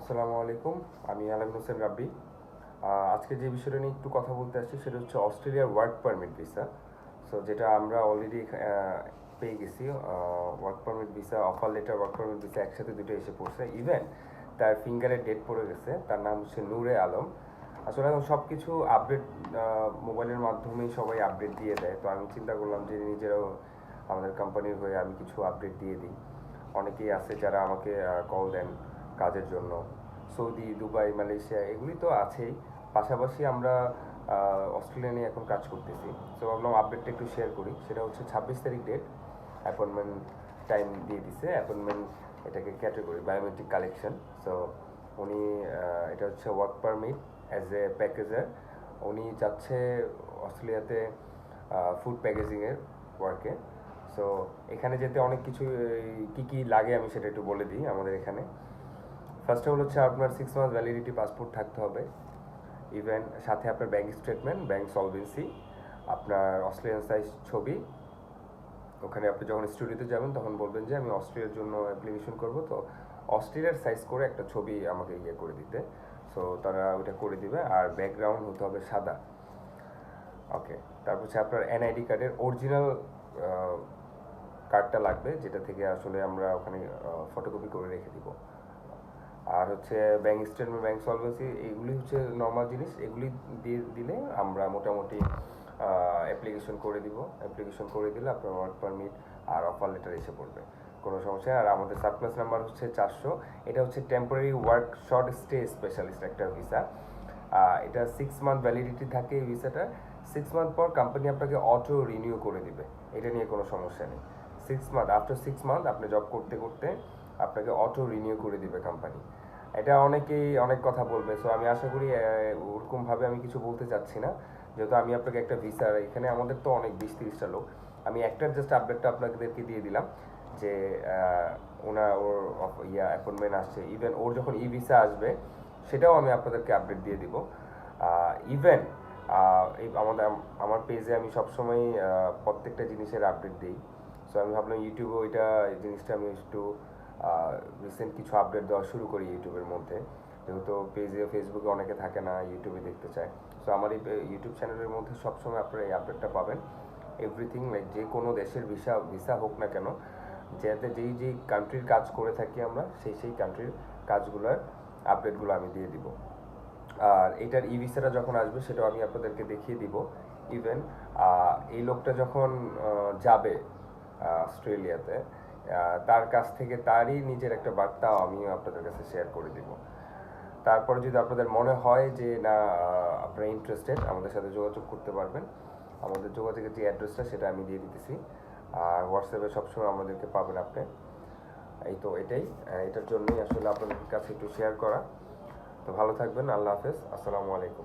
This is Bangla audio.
আসসালামু আলাইকুম। আমি আলামিন হোসেন রাব্বি। আজকে যে বিষয়টা নিয়ে একটু কথা বলতে আসছি সেটা হচ্ছে অস্ট্রেলিয়ার ওয়ার্ক পারমিট ভিসা। সো যেটা আমরা অলরেডি পেয়ে গেছি। Work permit visa, offer letter, work permit visa একসাথে দুটো এসে পড়ছে। ইভেন তার ফিঙ্গারের ডেট পড়ে গেছে। তার নাম হচ্ছে নূরে আলম। আসলে এখন সব কিছু আপডেট মোবাইলের মাধ্যমেই সবাই আপডেট দিয়ে দেয়। তো আমি চিন্তা করলাম যে নিজেরাও আমাদের কোম্পানির হয়ে আমি কিছু আপডেট দিয়ে দিই। অনেকেই আছে যারা আমাকে কল দেন কাজের জন্য। সৌদি, দুবাই, মালয়েশিয়া এগুলি তো আছেই। পাশাপাশি আমরা অস্ট্রেলিয়া নিয়ে এখন কাজ করতেছি। সো ভাবলাম আপডেটটা একটু শেয়ার করি। সেটা হচ্ছে 26 তারিখ ডেট, অ্যাপয়েন্টমেন্ট টাইম দিয়ে দিছে। অ্যাপয়েন্টমেন্ট এটাকে ক্যাটাগরি বায়োমেট্রিক কালেকশন। সো উনি এটা হচ্ছে work permit as a packager. উনি যাচ্ছে অস্ট্রেলিয়াতে ফুড প্যাকেজিংয়ের ওয়ার্কে। সো এখানে যেতে অনেক কিছু কী কী লাগে আমি সেটা একটু বলে দিই। আমাদের এখানে ফার্স্ট অফ অল হচ্ছে আপনার 6 মান্থ ভ্যালিডিটি পাসপোর্ট থাকতে হবে। ইভেন সাথে আপনার ব্যাঙ্ক স্টেটমেন্ট, ব্যাঙ্ক সলভেন্সি, আপনার অস্ট্রেলিয়ান সাইজ ছবি। ওখানে আপনি যখন স্টুডিওতে যাবেন তখন বলবেন যে আমি অস্ট্রেলিয়ার জন্য অ্যাপ্লিকেশন করব, তো অস্ট্রেলিয়ার সাইজ করে একটা ছবি আমাকে করে দিতে। সো তারা ওইটা করে দিবে। আর ব্যাকগ্রাউন্ড হতে হবে সাদা। ওকে, তারপর হচ্ছে আপনার এনআইডি কার্ডের অরিজিনাল কার্ডটা লাগবে, যেটা থেকে আসলে আমরা ওখানে ফটোকপি করে রেখে দিব। আর হচ্ছে ব্যাঙ্ক স্টেটমেন্ট, ব্যাঙ্ক সলভেন্সি, এগুলি হচ্ছে নর্মাল জিনিস। এগুলি দিয়ে দিলে আমরা মোটামুটি অ্যাপ্লিকেশন করে দিব। অ্যাপ্লিকেশন করে দিলে আপনার ওয়ার্ক পারমিট আর অফার লেটার এসে পড়বে, কোনো সমস্যা। আর আমাদের সাবক্লাস নাম্বার হচ্ছে 400। এটা হচ্ছে temporary work short stay specialist একটা ভিসা। এটা 6 মান্থ ভ্যালিডিটি থাকে এই ভিসাটা। 6 মান্থ পর কোম্পানি আপনাকে অটো রিনিউ করে দিবে, এটা নিয়ে কোনো সমস্যা নেই। 6 মান্থ, আফটার 6 মান্থ আপনি জব করতে করতে আপনাকে অটো রিনিউ করে দিবে কোম্পানি। এটা অনেকেই অনেক কথা বলবে। সো আমি আশা করি ওরকমভাবে আমি কিছু বলতে চাচ্ছি না, যেহেতু আমি আপনাকে একটা ভিসা, এখানে আমাদের তো অনেক 20-30টা লোক, আমি একটার জাস্ট আপডেটটা আপনাদেরকে দিয়ে দিলাম যে ওর অ্যাপয়েন্টমেন্ট আসছে। ইভেন ওর যখন ই ভিসা আসবে সেটাও আমি আপনাদেরকে আপডেট দিয়ে দিব। ইভেন এই আমার পেজে আমি সবসময় প্রত্যেকটা জিনিসের আপডেট দিই। সো আমি ভাবলাম ইউটিউবে ওইটা এই জিনিসটা আমি একটু রিসেন্ট কিছু আপডেট দেওয়া শুরু করি ইউটিউবের মধ্যে, যেহেতু পেজে ফেসবুকে অনেকে থাকে না, ইউটিউবে দেখতে চায়। সো আমার এই ইউটিউব চ্যানেলের মধ্যে সবসময় আপনারা এই আপডেটটা পাবেন। এভরিথিং, লাইক যে কোনো দেশের ভিসা হোক না কেন, যাতে যেই কান্ট্রির কাজ করে থাকি আমরা সেই কান্ট্রির কাজগুলোর আপডেটগুলো আমি দিয়ে দিব। আর এটার ই ভিসাটা যখন আসবে সেটাও আমি আপনাদেরকে দেখিয়ে দিব। ইভেন এই লোকটা যখন যাবে অস্ট্রেলিয়াতে, তার কাছ থেকে তারই নিজের একটা বার্তাও আমি আপনাদের কাছে শেয়ার করে দিব। তারপরে যদি আপনাদের মনে হয় যে না আপনারা ইন্টারেস্টেড, আমাদের সাথে যোগাযোগ করতে পারবেন। আমাদের যোগাযোগের যে অ্যাড্রেসটা সেটা আমি দিয়ে দিতেছি। আর হোয়াটসঅ্যাপে সবসময় আমাদেরকে পাবেন আপনি। এই তো এটার জন্যই আসলে আপনাদের কাছে একটু শেয়ার করা। তো ভালো থাকবেন। আল্লাহ হাফেজ। আসসালামু আলাইকুম।